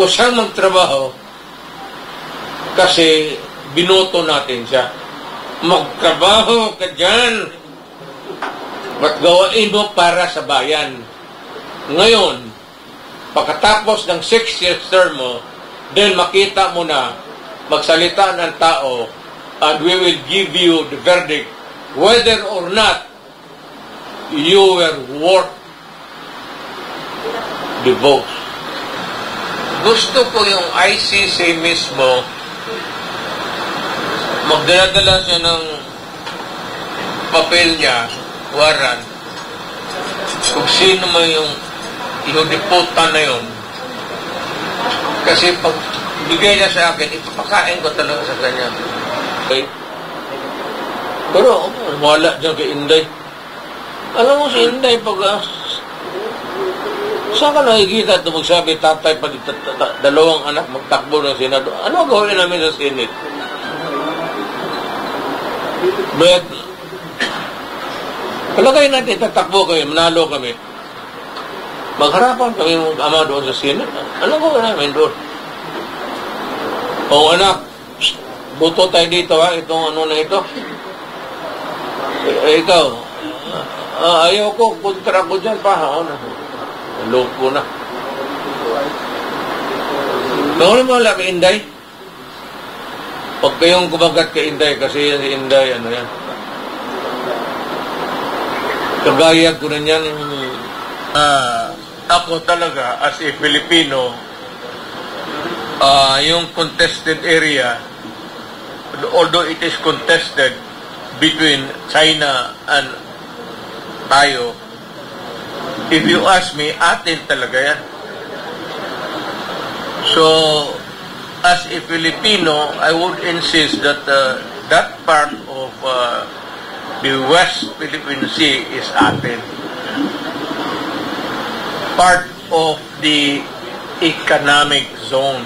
o siyang magtrabaho kasi binoto natin siya. Magtrabaho ka dyan at gawain mo para sa bayan. Ngayon, pagkatapos ng 6 years term mo, then makita mo na magsalita ng tao and we will give you the verdict whether or not you were worth the vote. Gusto ko yung ICC mismo magdala-dala siya ng papel niya, warrant, kung sino mo yung inudiputan na yun. Kasi pag bigay niya sa akin, ipapakain ko talaga sa kanya. Okay? Pero wala dyan kay Inday. Alam mo si Inday, pag saan ka nakikita ito magsabi, tatay pa dalawang anak magtakbo ng Senado? Ano gawin namin sa Senate? But, palagay natin, tatakbo kami, manalo kami. Magharapan kami ng ama doon sa Senate. Ano gawin namin doon? O anak, buto tayo dito ha, itong ano na ito. Ikaw, ayaw ko, kontra ko dyan pa ha. Loko na. Bawal mo wala kay Inday? Huwag kayong kumagat kay Inday kasi yan si Inday, ano yan. Kagaya ko na yan, ako talaga, as a Filipino, yung contested area, although it is contested between China and tayo, if you ask me, atin talaga yan. So, as a Filipino, I would insist that that part of the West Philippine Sea is atin. Part of the economic zone.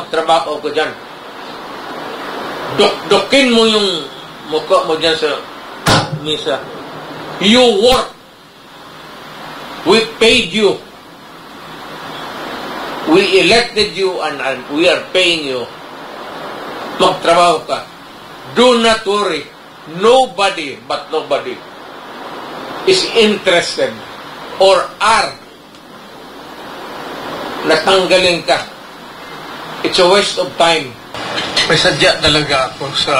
Trabaho ko dyan. Dok-dokin mo yung mukha mo dyan sa misa. You work. We paid you. We elected you and we are paying you. Magtrabaho ka. Do not worry. Nobody but nobody is interested or are natanggalin ka. It's a waste of time. May sadya talaga ako sa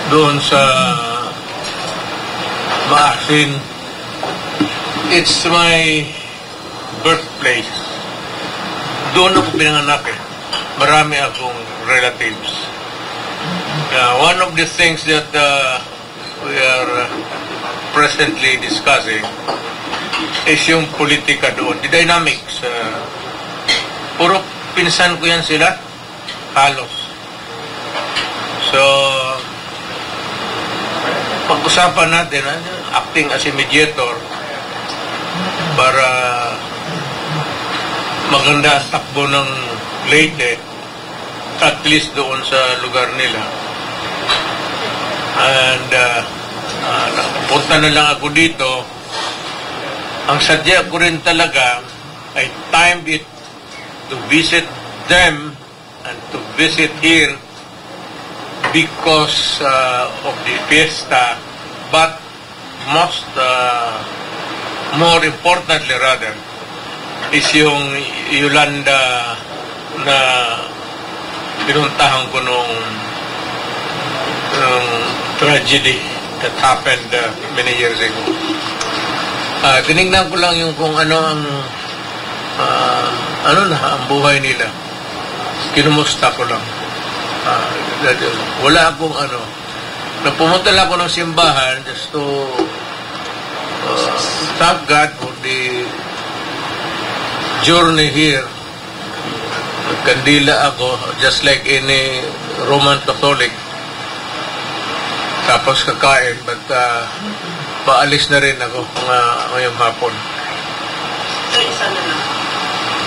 doon sa Maasin. It's my birthplace. Doon ako pinanganak eh. Marami akong relatives. One of the things that we are presently discussing is yung politika doon. The dynamics. Puro pinsan ko yan sila. Halos. So, pag-usapan natin, acting as a mediator para maganda ang takbo ng Leyte, at least doon sa lugar nila. And punta na lang ako dito. Ang sadya ko rin talaga, I timed it to visit them and to visit here because of the fiesta, but more importantly rather, is yung Yolanda na pinuntahan ko nung tragedy that happened many years ago. Tinignan ko lang yung kung ano ang ang buhay nila. Kinumusta ko lang. Wala akong pumunta lang ako ng simbahan just to thank God for the journey here. Kandila ako, just like any Roman Catholic. Tapos kakain, but paalis na rin ako ngayong hapon. Sir, isa na lang.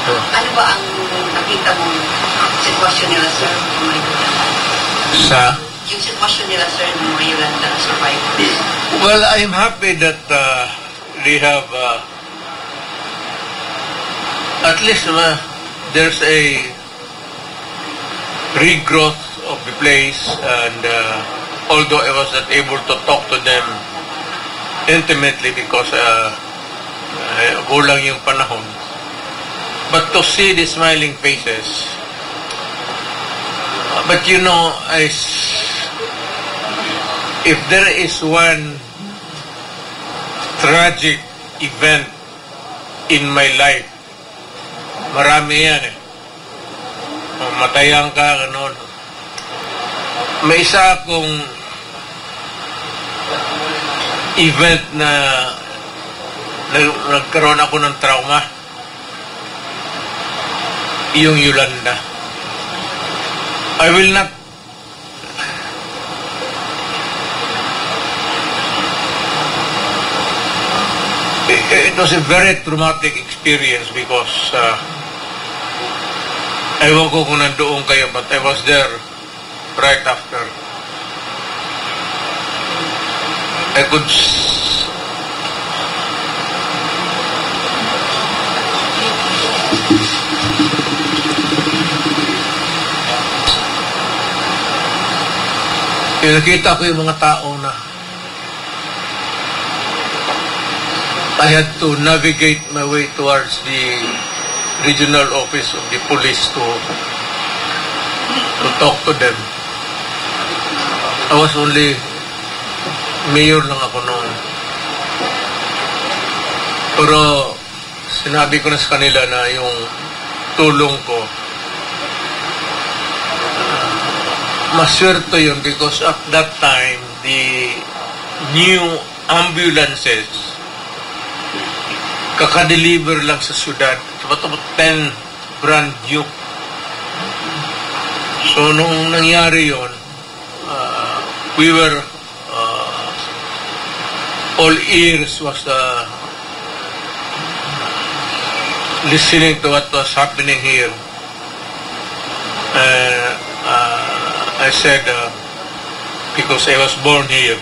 Ano ba ang nakita mong sitwasyon nila, sir? Sa? yung sitwasyon nila, sir, ng mga Yolanda survivors? Well, I'm happy that they have at least there's a regrowth of the place, and although I was not able to talk to them intimately because kulang yung panahon, but to see the smiling faces, but you know, if there is one tragic event in my life, marami yan eh. Matayan ka, ano. May isa akong event na nagkaroon ako ng trauma. Yung Yolanda. I will not it was a very traumatic experience because ewan ko kung nandoon kayo, but I was there right after. I could nakita ko yung mga tao na I had to navigate my way towards the regional office of the police to talk to them. I was only mayor lang ako noon. Pero sinabi ko na sa kanila na yung tulong ko, maswerte yun because at that time, the new ambulances kaka-deliver lang sa syudad. About 10 brand new. So, nung nangyari yun, we were all ears was listening to what was happening here. I said, because I was born here,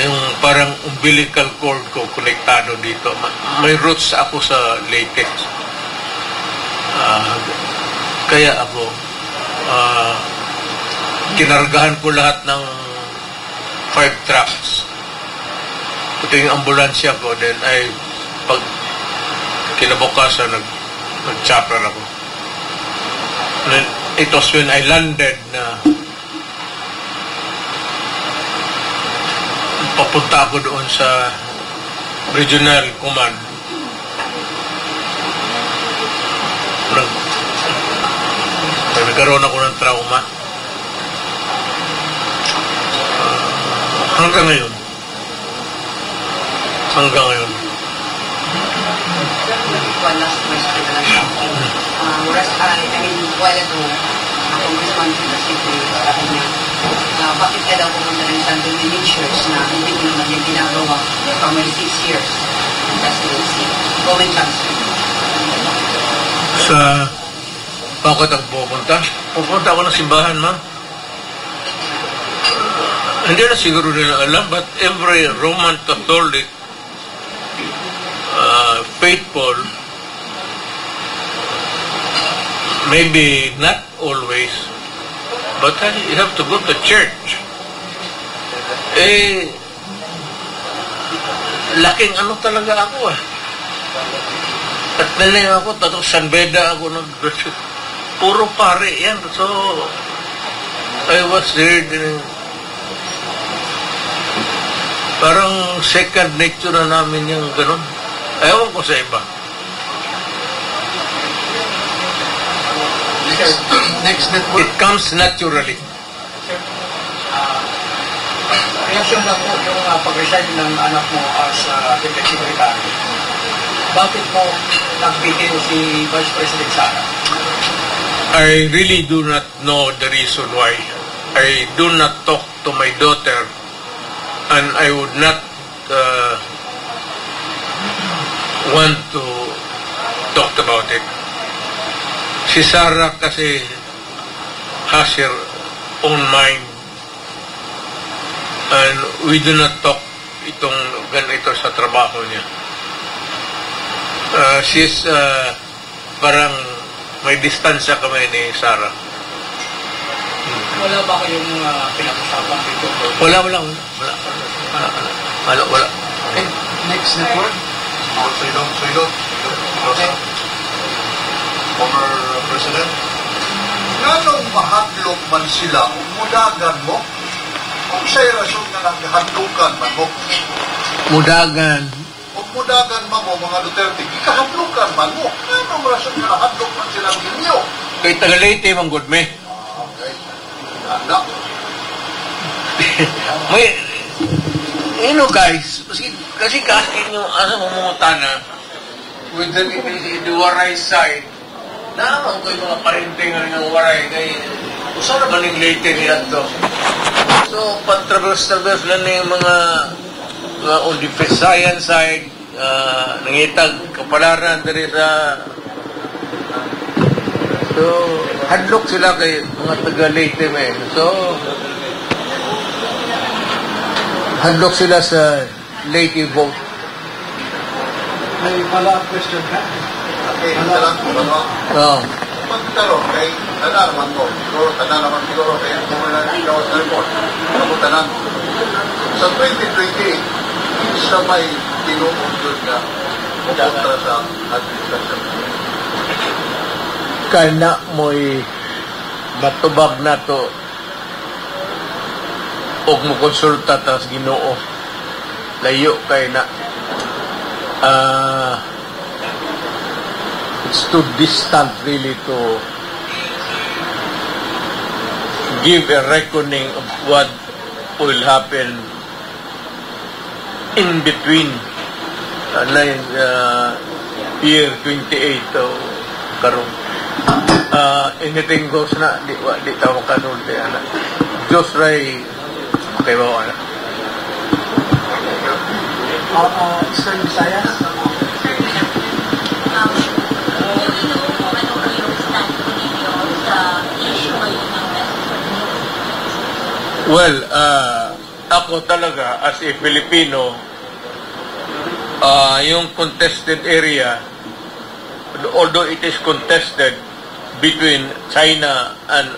yung parang umbilical cord ko konektado dito. May roots ako sa Leyte. Kaya ako, kinargahan ko lahat ng 5 trucks. Ito yung ambulansya ko. Then pag kinabukasan, nag-chopper ako. Then, it was when I landed na papunta ako doon sa regional command. Nagkaroon ako ng trauma. Hanggang ngayon. One last question na lang. While ago, Congressman Peter sabi niya, bakit ka daw pumunta rin sa Dominions na hindi ko naman yung ginagawa for my 6 years in presidency. Going transfer. Sa bakit ang pupunta? Pupunta ako ng simbahan, ma. Hindi na siguro nila alam, but every Roman Catholic faithful, maybe not always, but you have to go to church. Laking ano talaga ako At nalang ako, tatong San Beda ako puro pare yan. So, I was there. Parang second nature na namin yung ganun. Ewan ko sa iba. Next network. It comes naturally. Reaction lang po yung pag-resign ng anak mo as Deputy Secretary. Bakit mo nagbigay si Vice President Sara? I really do not know the reason why. I do not talk to my daughter, and I would not want to talk about it. Si Sarah kasi has her own mind. And we do not talk itong ganito sa trabaho niya. She's parang may distansya kami ni Sarah. Wala ba kayong pinag-usapan dito? Wala. Okay, next network. Suilo. Former President. Nganong mahadlok man sila, mudagan mo? Kung sa'yo rason na naghadlokan man mo, Mudagan. kung mudagan man mo mga Duterte, ikahadlokan man mo. Nganong rason na nahadlok man sila ninyo? Kay Tagalite, manggod me. Okay. Anak. May, guys, kasi kaskin yung asa mamungutan na with the waray side, naman ko yung mga parinting ng waray, kay usa naman yung late niya to. So, pag-traverse lang na yung mga on the Visayan side, nangitag kapalaran dari sa so, hadlok sila kay mga taga-Leyte may. So, hadlok sila sa Leyte vote. May follow-up question ka? Okay, talang ko ba? Oh. Pagtalong kay tanan naman ko. Siguro kaya kung wala ikaw sa report. Kabutan sa 2020, isa may tinumundod na kontra sa administrasyon. Kana mo'y matubag na to og mo konsulta tas Ginoo layo kay na it's too distant really to give a reckoning of what will happen in between year 28 to karon. Anything goes na di tawo kanon di ana Diyos ray okay ba ana Eastern Visayas? well ako talaga as a Filipino yung contested area although it is contested between China and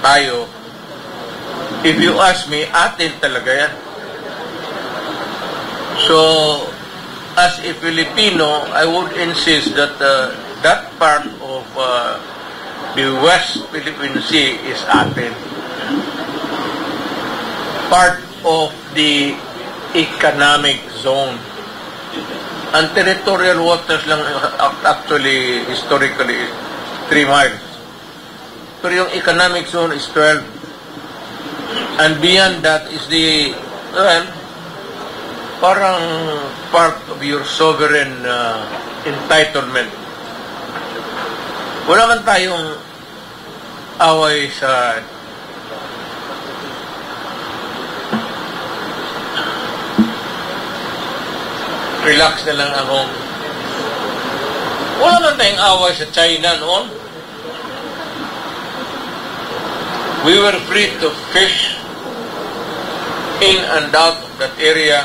tayo, if you ask me, atin talaga yan. So, as a Filipino, I would insist that that part of the West Philippine Sea is atin. Part of the economic zone. Ang territorial waters lang actually historically 3 miles. Pero yung economic zone is 12. And beyond that is the, well, parang part of your sovereign entitlement. Wala man tayong away sa relax na lang akong wala man tayong away sa China noon. We were free to fish in and out of that area.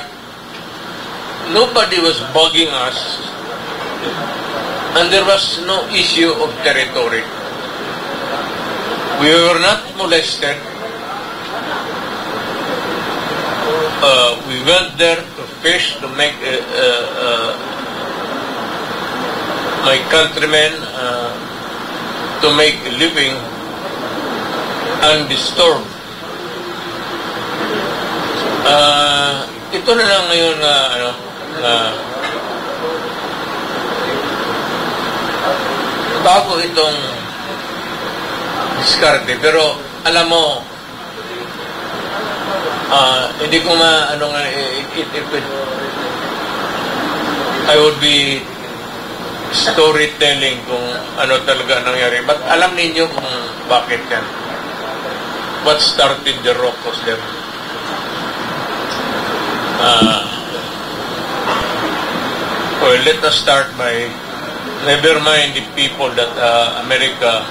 Nobody was bugging us. And there was no issue of territory. We were not molested. We went there to fish, to make my countrymen to make a living undisturbed. Ito na lang ngayon na bago itong diskarte, pero alam mo hindi ko I would be storytelling kung ano talaga nangyari. But alam ninyo kung bakit yan. What started the rock was there. Well, let us start by never mind the people that America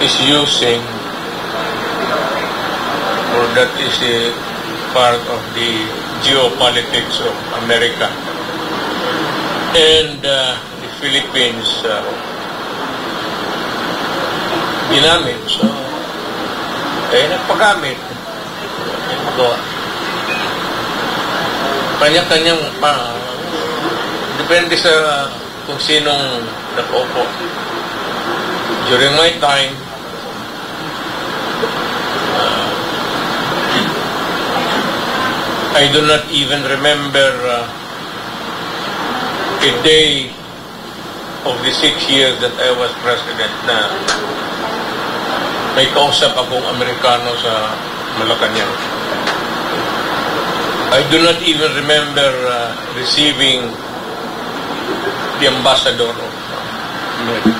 is using or that is a part of the geopolitics of America. And the Philippines ginamit. So, nagpagamit. Kanya-kanyang depende sa kung sinong nakaupo. During my time, I do not even remember a day of the 6 years that I was president na may kausap akong Amerikano sa Malacanang. I do not even remember receiving the ambassador of America.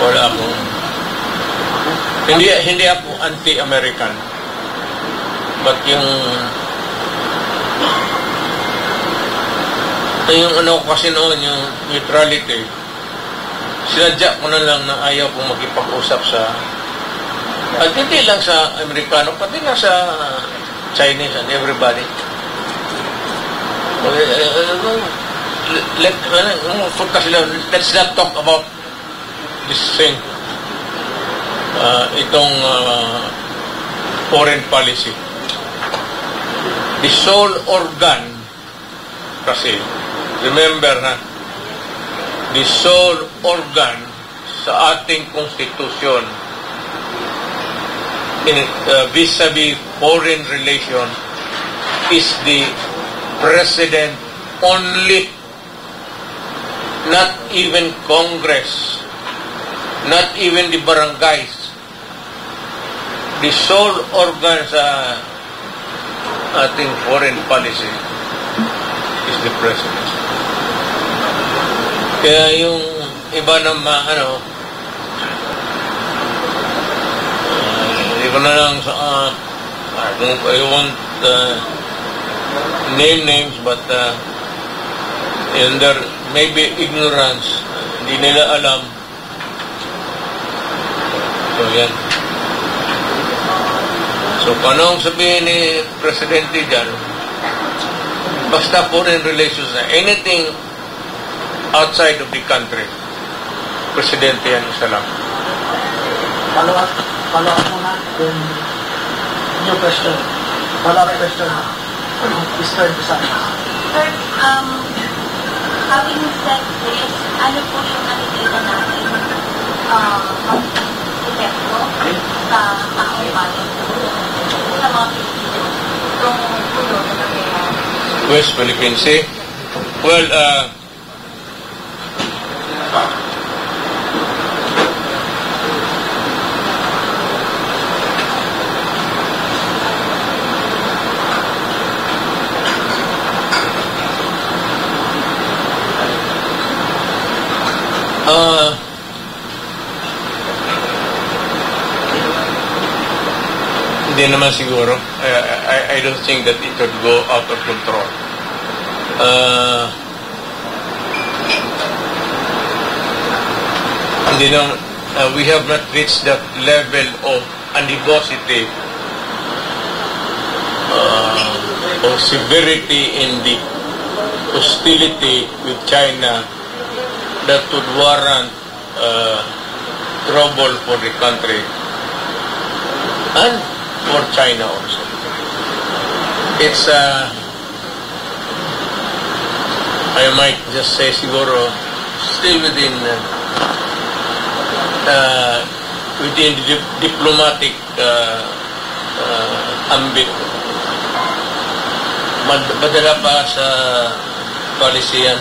Wala akong hindi ako anti-American, but yung ano kasi noon, yung neutrality, sinadya ko na lang na ayaw kong makipag-usap sa, at hindi lang sa Amerikano, pati na sa Chinese and everybody. Let's not talk about this thing. Itong foreign policy. The sole organ kasi, remember na, the sole organ sa ating konstitusyon vis-a-vis foreign relation is the president only, not even Congress, not even the barangays. The sole organ sa ating foreign policy is the president. Kaya yung iba na hindi ko na lang I won't name names, but in their maybe ignorance, hindi nila alam. So yan. So kung anong sabihin ni Presidente dyan, basta foreign relations na anything outside of the country, Presidente yan isa lang. Follow up muna yung new question. Follow up question. Mr. Bisa. Sir, having said this, ano po yung nakikita natin epekto sa taong bayan sa mga Pilipino kung puno na nangyayari? West Philippine Sea? Well, hindi naman siguro. I don't think that it would go out of control. Hindi naman, we have not reached that level of animosity or severity in the hostility with China that would warrant trouble for the country and for China also. It's I might just say siguro still within the diplomatic ambit. Madala pa sa policy yan.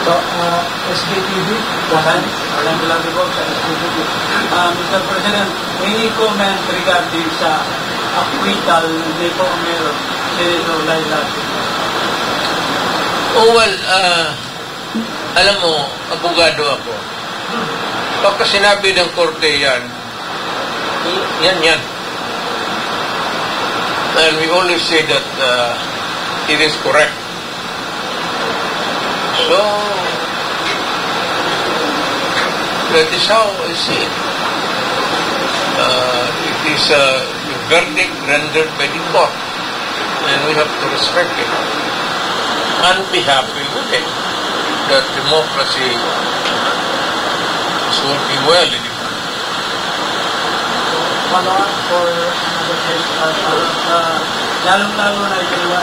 So, SBTV, alam ko lang po sa SBTV. Mr. President, any comment regarding sa acquittal ni Former Senator Laila? Oh, well, alam mo, abogado ako. Pagka sinabi ng korte yan, yan. And we always say that it is correct. So, That is how I see it. It is a verdict rendered by the court, and we have to respect it and be happy with it. That democracy is working well in the country. Follow-up for another case. Lalong-lalo na yung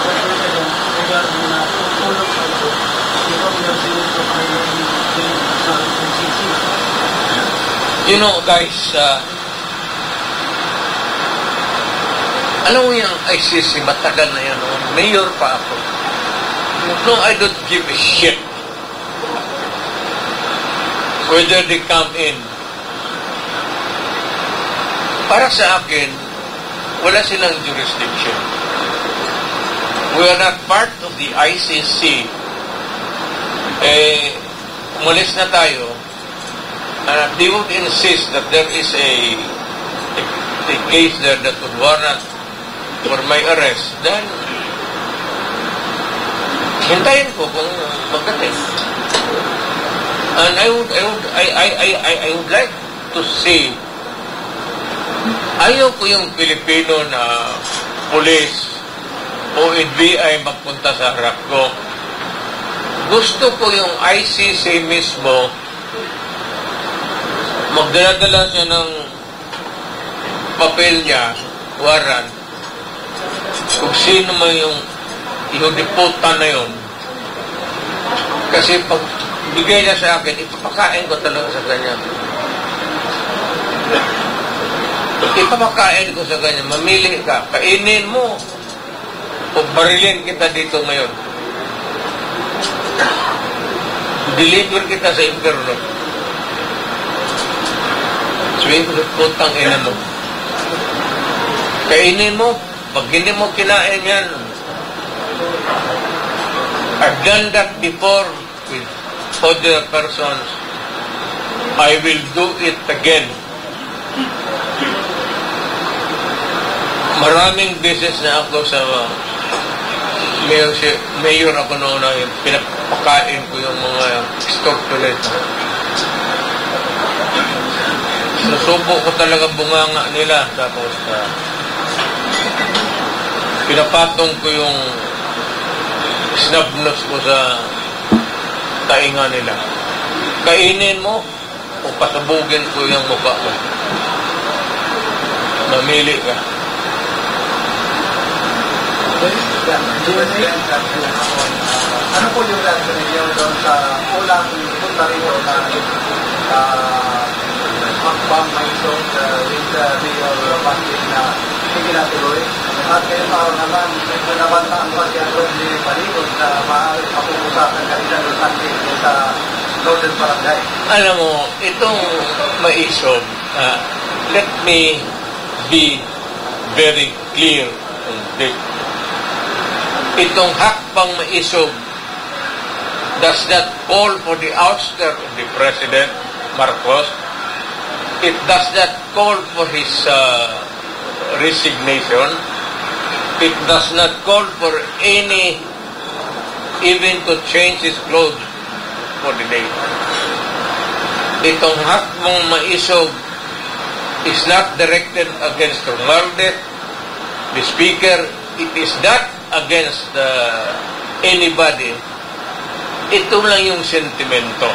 President regarding na tulong sa ito. Ikaw yung sinito kayo sa NCC. You know, guys, alam mo yung ICC, matagal na yan. Mayor pa ako. No, I don't give a shit whether they come in. Para sa akin, wala silang jurisdiction. We are not part of the ICC. Umalis na tayo. They would insist that there is a case there that would warrant for my arrest. Then, hintayin ko kung magdating. And I would like to see, ayaw ko yung Pilipino na police o NBI magpunta sa harap ko. Gusto ko yung ICC mismo magdala-dala siya ng papel niya, warrant, kung sino man yung ihudiputan na yun. Kasi pag bigay niya sa akin, ipapakain ko talaga sa kanya. Ipapakain ko sa kanya, mamili ka, kainin mo, o barilin kita dito ngayon. Deliver kita sa impyerno. Sabihin ko, putang ina mo. Kainin mo, pag hindi mo kinain yan. I've done that before with other persons. I will do it again. Maraming beses na ako sa mayor ako noon na pinapakain ko yung mga extortionate. Nasubo ko talaga bunganga nila. Tapos pinapatong ko yung snub nose ko sa tainga nila. Kainin mo o pasabugin ko yung mukha mo. Mamili ka. Ano po yung reaction ninyo doon sa ulang punta rin na makbang may isong with Mayor Patrick na hindi natuloy? At ngayon pa naman, may nabantaan pa si Rodney Paligod na maaaring mapupusakan kanila ng Sunday sa Northern Barangay. Alam mo, itong maisog, let me be very clear on this. Itong hakbang maisog does not call for the ouster of the President Marcos. It does not call for his resignation. It does not call for any, even to change his clothes for the day. Itong hakbang maisog is not directed against Romualdez, the Speaker. It is not against anybody. Ito lang yung sentimento.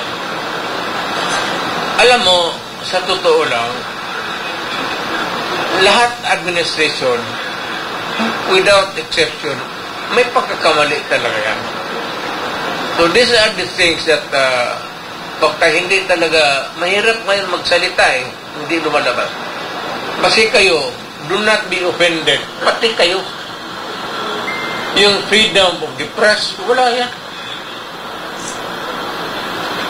Alam mo, sa totoo lang, lahat administration, without exception, may pagkakamali talaga yan. So these are the things that pagka hindi talaga, mahirap ngayon magsalita hindi lumalabas. Kasi kayo, do not be offended. Pati kayo. Yung freedom of the press, wala yan.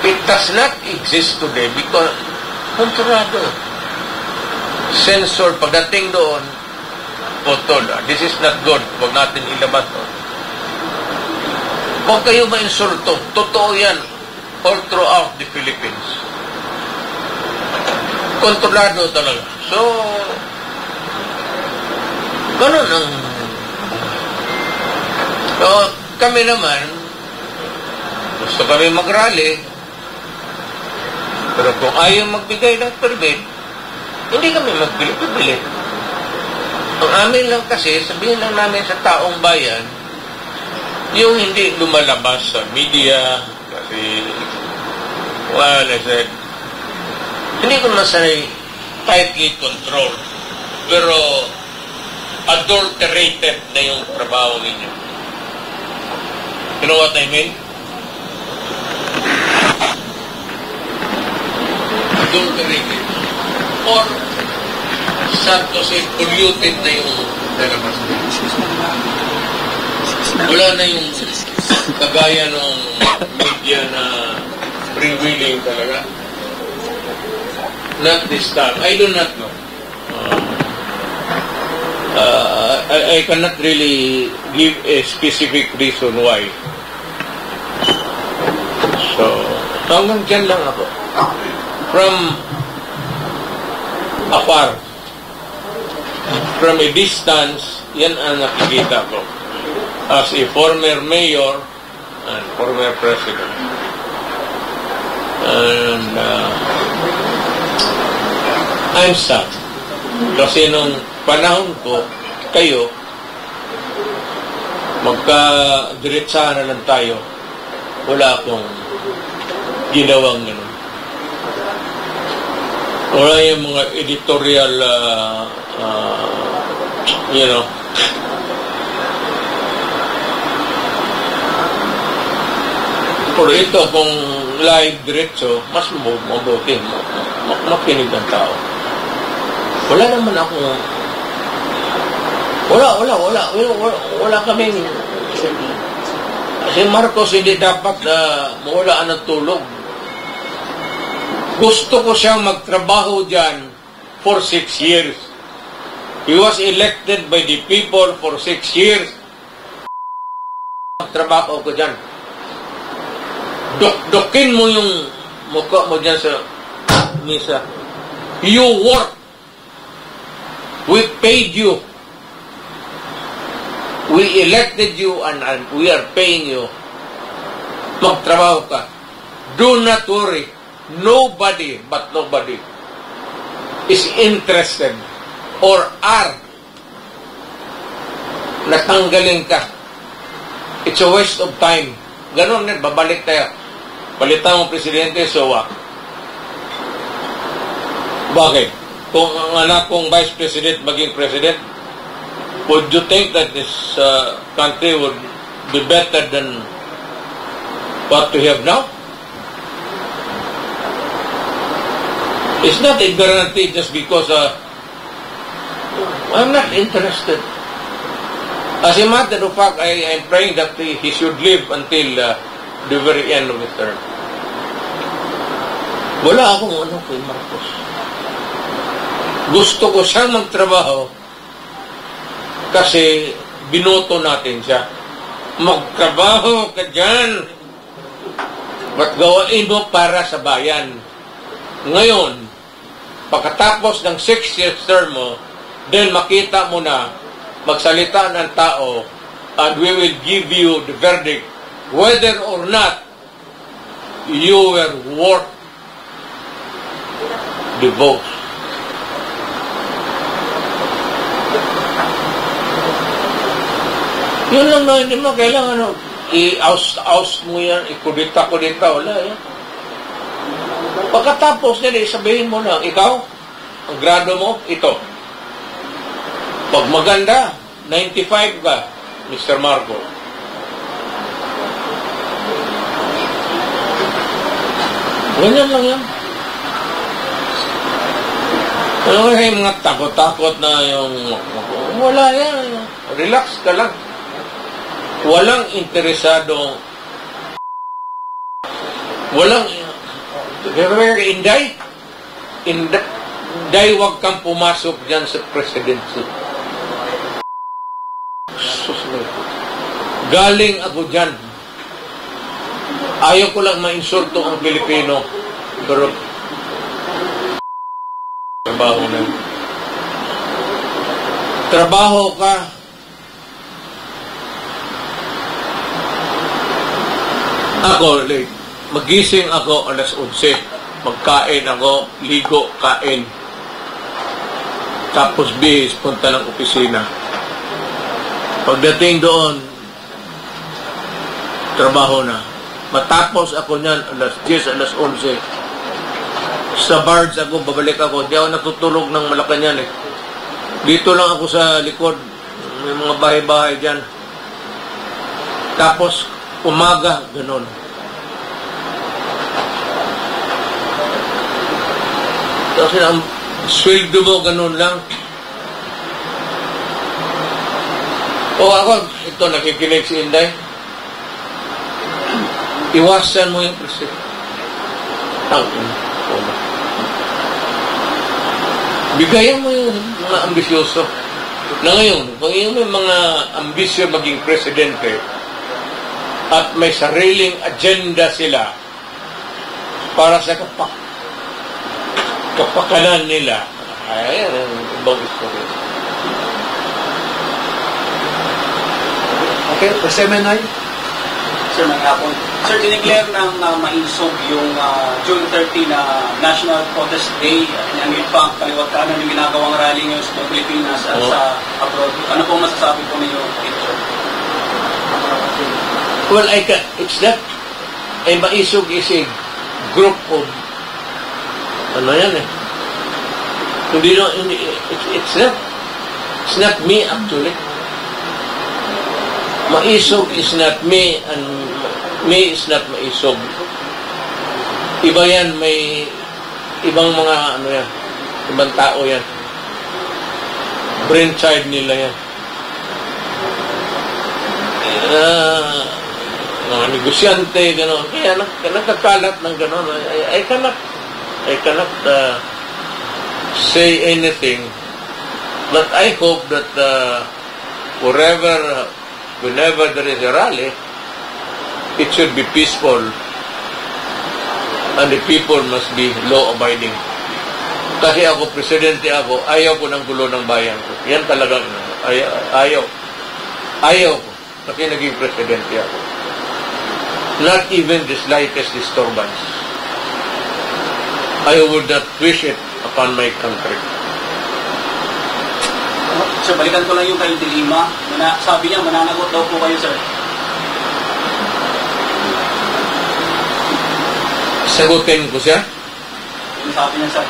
It does not exist today because kontrolado. Censor, pagdating doon, potol, this is not good, huwag natin ilabas to. Huwag kayo ma-insulto, totoo yan, all throughout the Philippines. Kontrolado talaga. So, ganun ang kami naman, gusto kami mag-rally, Pero kung ayaw magbigay ng permit, hindi kami magbili-bili. Ang amin lang kasi, sabihin lang namin sa taong bayan, yung hindi lumalabas sa media, kasi, well, I said, hindi ko masanay tightly control, pero adulterated na yung trabaho ninyo. You know what I mean? Adulterated. Or, sad to say, polluted na yung lalabas. Wala na yung kagaya ng media na freewheeling talaga. Not this time. I do not know. I cannot really give a specific reason why. So, hanggang dyan lang ako. From afar, from a distance, yan ang nakikita ko. As a former mayor and former president. And I'm sad. Kasi nung panahon ko, kayo, magka-diretsahan na lang tayo. Wala akong ginawang gano'n. Wala yung mga editorial, you know, pero ito, kung live diretso, mas mabuti, makinig ang tao. Wala naman akong, wala kaming, si Marcos hindi dapat mawalaan ng tulog. Gusto ko siyang magtrabaho dyan for 6 years. He was elected by the people for 6 years. Magtrabaho ko dyan. Dok-dokin mo yung mukha mo dyan sa misa. You work. We paid you. We elected you and we are paying you. Magtrabaho ka. Do not worry. Nobody but nobody is interested or are natanggalin ka. It's a waste of time. Ganon din, babalik tayo. Palitan mo presidente, so what? Bakit? Kung ang anak kong vice president maging president, would you think that this country would be better than what we have now? It's not a guarantee just because I'm not interested. As a matter of fact, I'm praying that he should live until the very end of his term. Wala akong ano kay Marcos. Gusto ko siyang magtrabaho kasi binoto natin siya. Magtrabaho ka dyan. Ba't gawain mo para sa bayan? Ngayon, pagkatapos ng 6 years term mo, then makita mo na magsalita ng tao and we will give you the verdict whether or not you were worth the vote. Yun lang na, hindi mo kailangan i-oust mo yan, ikudita-kudita, wala yan. Pagkatapos nila, sabihin mo na, ikaw, ang grado mo, ito. Pag maganda, 95 ka, Mr. Marco. Ganyan lang yan. Ano nga yung mga takot-takot na yung, wala yan. Relax ka lang. Walang interesado. Walang, Inday, wag kang pumasok dyan sa presidency. Galing ako dyan. Ayaw ko lang ma-insulto ang Pilipino. Pero trabaho na. Trabaho ka. Ako, magising ako alas 11. magkain ako, ligo, kain. Tapos bihis, punta ng opisina. Pagdating doon, trabaho na. Matapos ako niyan, alas 10, alas 11. Sa barge ako, babalik ako. Di ako natutulog ng Malacanang eh. Dito lang ako sa likod. May mga bahay-bahay dyan. Tapos, umaga, ganun. Kasi ang sweldo mo, ganun lang. O ako, ito, nakikinig si Inday. Iwasan mo yung presidente. Bigayan mo yung mga ambisyoso. Na ngayon, kung yung mga ambisyo maging presidente at may sariling agenda sila para sa kapakanan nila, ay, ang ibang istorya. Okay, Semenay. Sir, may hapon. Sir, dineclare ng mainsog yung June 30 na National Protest Day. Ang pa, kaliwat ka yung ginagawang rally ngayon sa Pilipinas at sa abroad. Ano po masasabi po ninyo dito, sir? Well, it's not, maisog is a group of, ano yan eh. It's not me actually. Maisog is not me and me is not maisog. Iba yan, may ibang mga ano yan, ibang tao yan. Brainchild nila yan. Mga negosyante, gano'n. Kaya nagkakalat ng gano'n. I cannot say anything. But I hope that whenever there is a rally, it should be peaceful and the people must be law-abiding. Kasi ako, presidente ako, ayaw ko ng gulo ng bayan ko. Yan talagang ayaw. Ayaw ko. Kasi naging presidente ako. Not even the slightest disturbance. I would not wish it upon my country. Sir, balikan ko lang yung kay Dilima. Sabi niya, mananagot daw po kayo, sir. Sagutin ko siya. Yung sabi niya, sir.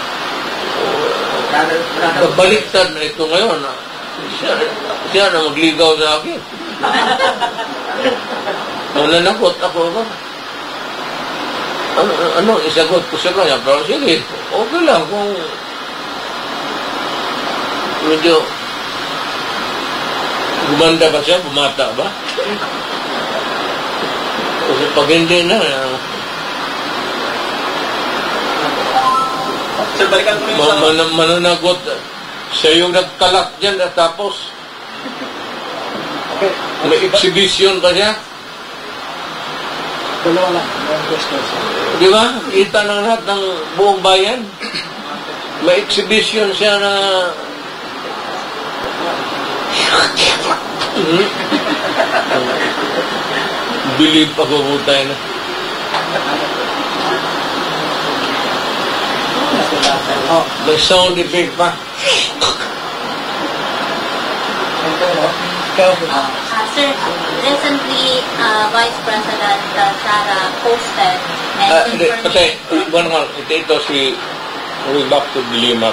Baliktad na ito ngayon. Siya na magligaw sa akin. Nananakot ako ba? Ano, isagot ko sa kanya. Pero sige, okay lang kung medyo gumanda ba siya, bumata ba? Kasi pag hindi na, sir, balikan ko yung sa... mananagot. Siya yung nagkalat dyan at tapos may exhibition pa siya. Dalawa lang. Question, sir. Di ba? Kita ng lahat ng buong bayan. May exhibition siya na believe ako po tayo na. May sound effect pa. Sir, recently, Vice President Sara posted and Patay, ito si going back to Dilima.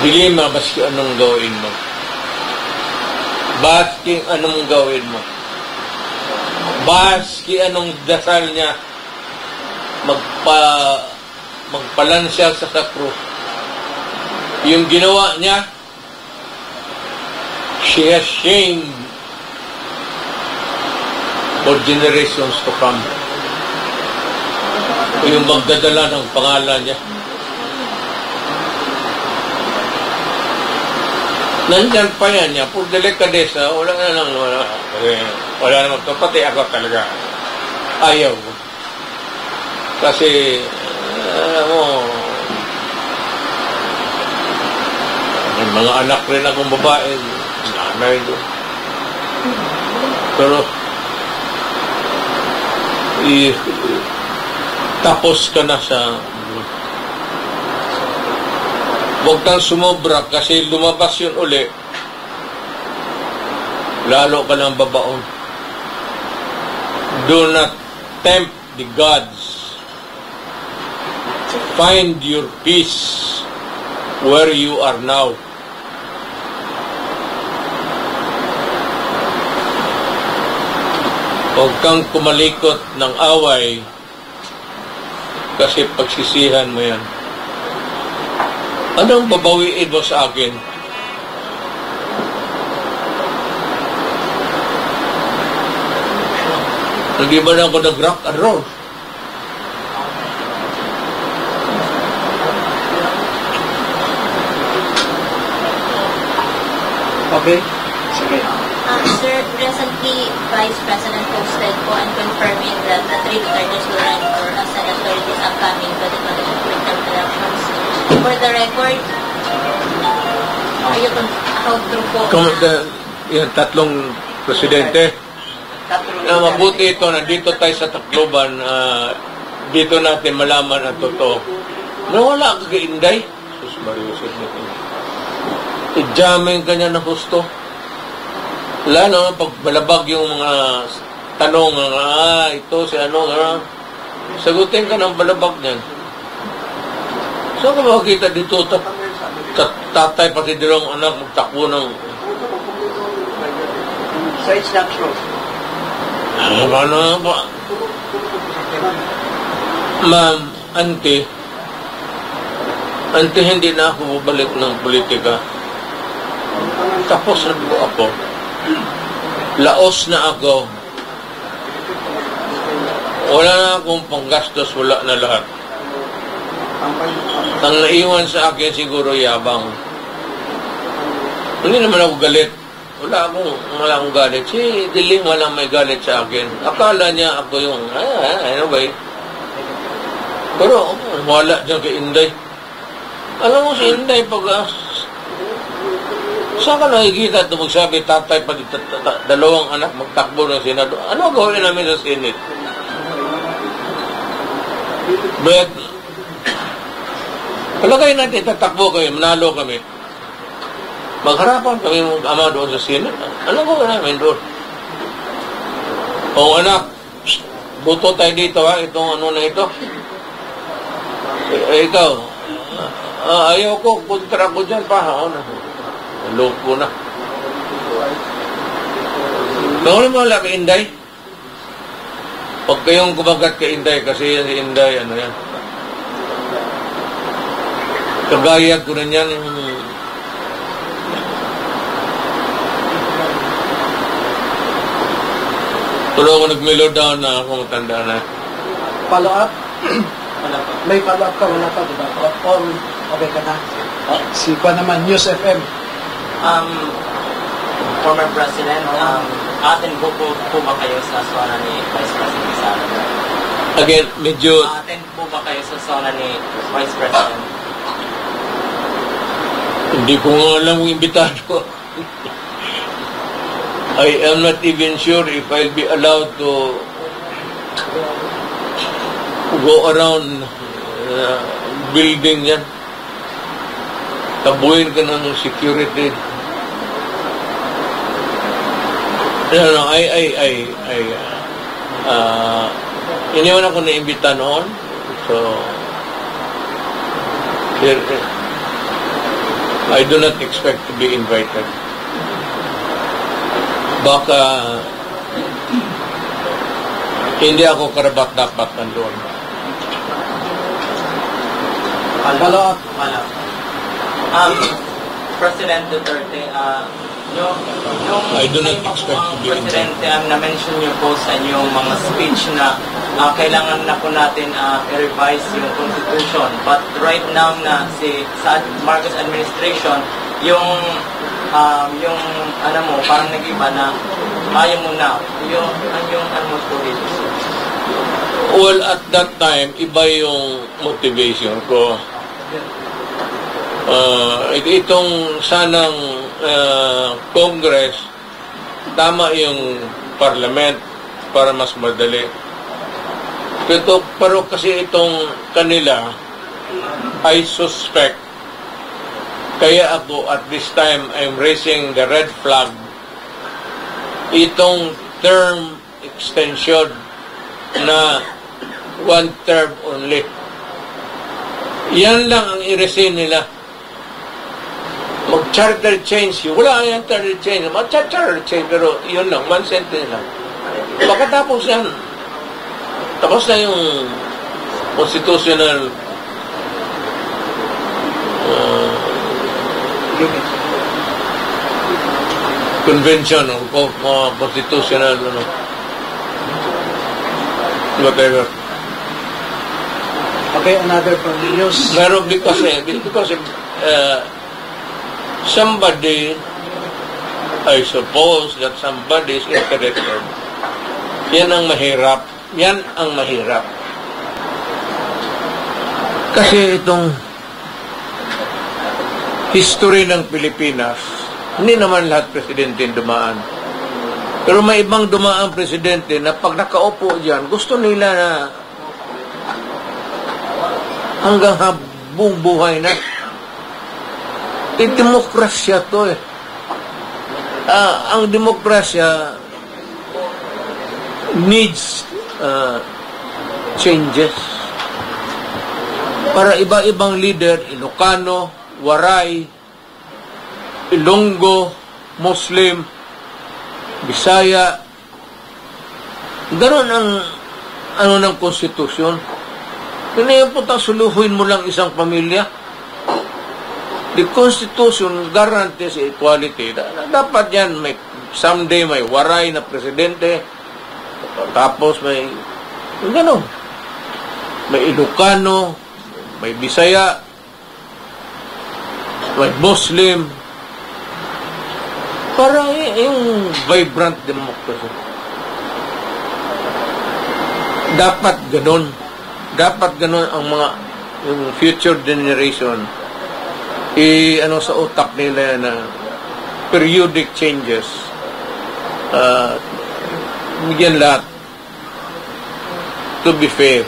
Dilima, baski anong gawin mo? Baski anong gawin mo? Baski anong dasal niya magpalansya sa krus. Yung ginawa niya, she has shamed for generations to come. Yung magdadala ng pangalan niya. Nandyan pa yan niya, pur delikadesa, wala naman to, pati ako talaga. Ayaw. Kasi, alam mo, may mga anak rin akong babae, nanay doon. Pero, Tapos ka na sa... Huwag kang sumobra kasi lumabas yun uli. Lalo ka ng babaon. Do not tempt the gods. Find your peace where you are now. Huwag kang kumalikot ng away kasi pagsisihan mo yan. Anong babawiin mo sa akin? Hindi ba na ako nag-rock and roll? Okay? Sige. Sir, recently, Vice President posted po and confirming that the three Dutertes will run for a senator this upcoming 2022 midterm elections. For the record, how true po Yung tatlong presidente. Na mabuti ito, nandito tayo sa Tacloban, dito natin malaman ang totoo. Nawala ka kay Inday? Sus, Mariusip nito. I-jamming ka niya na husto. Wala naman, pag balabag yung mga tanong, ito, si ano, sagutin ka ng balabag niyan. Saan ka makikita dito? Tatay, pati dalawang anak, magtakbo ng... So it's not true. Ano ba? Ma'am, auntie, hindi na ako bubalik ng politika. Tapos na po ako. Laos na ako. Wala na akong panggastos, wala na lahat. Ang naiwan sa akin siguro yabang. Hindi naman ako galit. Wala akong galit. Si Diling walang may galit sa akin. Akala niya ako yung, ano ba eh. Pero wala dyan kay Inday. Alam mo si Inday pag saan ka nakikita ito magsabi tatay pati dalawang anak magtakbo ng Senado? Ano gawin namin sa Senate? But palagay natin tatakbo kami, manalo kami. Magharapan kami ama doon sa Senate. Ano gawin namin doon? O anak, buto tayo dito ha, itong ano na ito. Ikaw, ayaw ko, kontra ko dyan pa ha. Loko na. Noon mo wala kay Inday? Huwag kayong kumagat kay Inday kasi yan si Inday, ano yan. Kagaya ko rin yan. Tulo ako nag-mellow down na ako matanda na. Follow up? May follow up ka, wala pa, diba? Or okay ka na? Si pa naman, News FM. Former President, atin po ba kayo sa zona ni Vice President Sara? Again, medyo... Atin po ba kayo sa zona ni Vice President? Hindi ko nga alam kung imbitado. I am not even sure if I'll be allowed to go around building yan. Tabuhin ka ng security. No, iniwan ako na imbita noon. So, I do not expect to be invited. Baka hindi ako karapat-dapat nandoon. Follow up. President Duterte, yung I do not expect to be Presidente, na-mention niyo po sa inyong mga speech na kailangan na po natin i-revise yung Constitution. But right now na sa Marcos administration, yung ano mo, parang nag-iba na ayaw mo na. Yung ano mo po dito? Well, at that time, iba yung motivation ko. Itong sanang Congress, tama yung Parliament para mas madali. Pero kasi itong kanila, I suspect, kaya ako at this time I'm raising the red flag, itong term extension na one term only. Yan lang ang i-resign nila. Mag-charter change, wala yung charter change. Mag-charter change, pero yun lang, one sentence lang. Pagkatapos yan, tapos na yung constitutional convention o constitutional whatever. Okay, another news. Pero because somebody, I suppose that somebody is interested. Yan ang mahirap. Yan ang mahirap. Kasi itong history ng Pilipinas, hindi naman lahat presidente dumaan. Pero may ibang dumaan presidente na pag nakaupo dyan, gusto nila na hanggang habang buhay na. Demokrasya to eh. Ang demokrasya needs changes. Para iba-ibang leader, Ilocano, Waray, Ilonggo, Muslim, Bisaya, ganoon ang ng konstitusyon. Hindi po suluhin mo lang isang pamilya. The Constitution guarantees equality. Dapat yan, someday may Waray na presidente, tapos may gano'n. May Ilocano, may Bisaya, may Muslim. Para yung vibrant democracy. Dapat gano'n. Dapat gano'n ang yung future generation sa utak nila na periodic changes. Bigyan lahat to be fair.